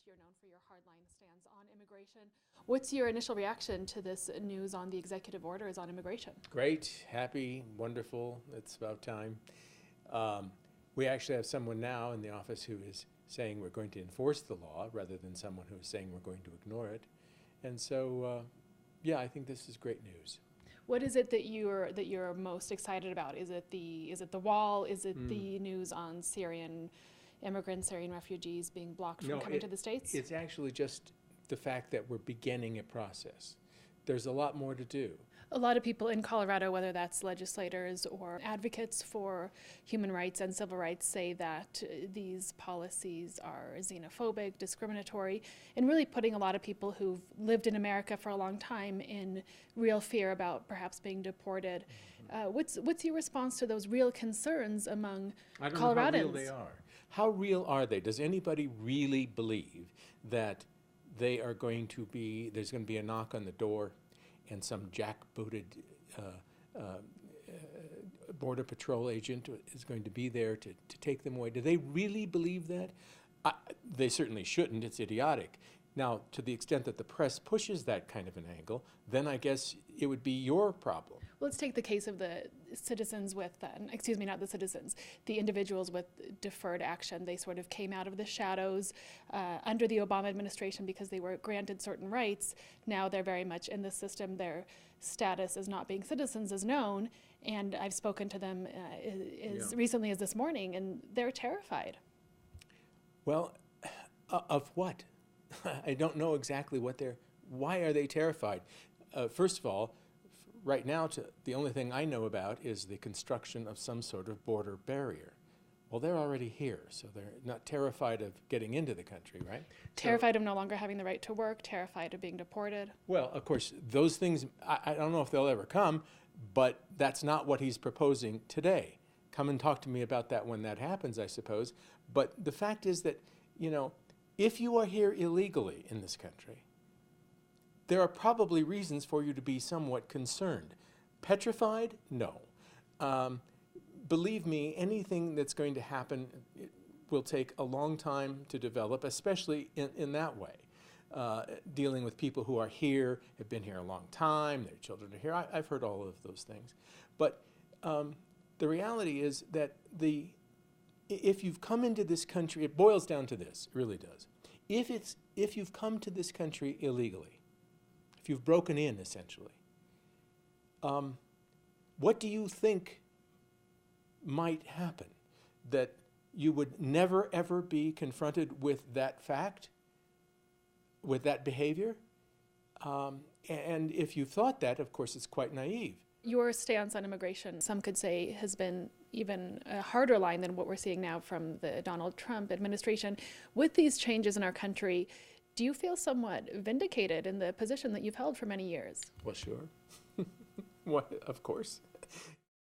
you're known for your hardline stance on immigration. What's your initial reaction to this news on the executive orders on immigration? Great, happy, wonderful. It's about time. We actually have someone now in the office who is saying we're going to enforce the law rather than someone who is saying we're going to ignore it. And so, yeah, I think this is great news. What is it that you're most excited about? Is it the wall? Is it the news on Syrian immigrants, Syrian refugees being blocked from coming to the States? It's actually just the fact that we're beginning a process. There's a lot more to do. A lot of people in Colorado, whether that's legislators or advocates for human rights and civil rights, say that these policies are xenophobic, discriminatory, and really putting a lot of people who've lived in America for a long time in real fear about perhaps being deported. What's your response to those real concerns among Coloradans? I don't know how real they are. How real are they? Does anybody really believe that there's going to be a knock on the door and some jackbooted Border Patrol agent is going to be there to take them away? Do they really believe that? They certainly shouldn't. It's idiotic. Now, to the extent that the press pushes that kind of an angle, then I guess it would be your problem. Well, let's take the case of the citizens with, not the citizens, the individuals with deferred action. They sort of came out of the shadows under the Obama administration because they were granted certain rights. Now they're very much in the system. Their status as not being citizens is known, and I've spoken to them as recently as this morning, and they're terrified. Well, of what? I don't know exactly why are they terrified? First of all, right now, the only thing I know about is the construction of some sort of border barrier. Well, they're already here, so they're not terrified of getting into the country, right? Terrified of no longer having the right to work, terrified of being deported. Well, of course, those things, I don't know if they'll ever come, but that's not what he's proposing today. Come and talk to me about that when that happens, I suppose. But the fact is that, if you are here illegally in this country, there are probably reasons for you to be somewhat concerned. Petrified? No. Believe me, anything that's going to happen will take a long time to develop, especially in that way. Dealing with people who are here, have been here a long time, their children are here. I've heard all of those things. But the reality is that if you've come into this country, it boils down to this, it really does. If you've come to this country illegally, if you've broken in, essentially, what do you think might happen? That you would never, ever be confronted with that fact, with that behavior? And if you thought that, of course, it's quite naive. Your stance on immigration, some could say, has been even a harder line than what we're seeing now from the Donald Trump administration. With these changes in our country, do you feel somewhat vindicated in the position that you've held for many years? Well, sure. What, of course.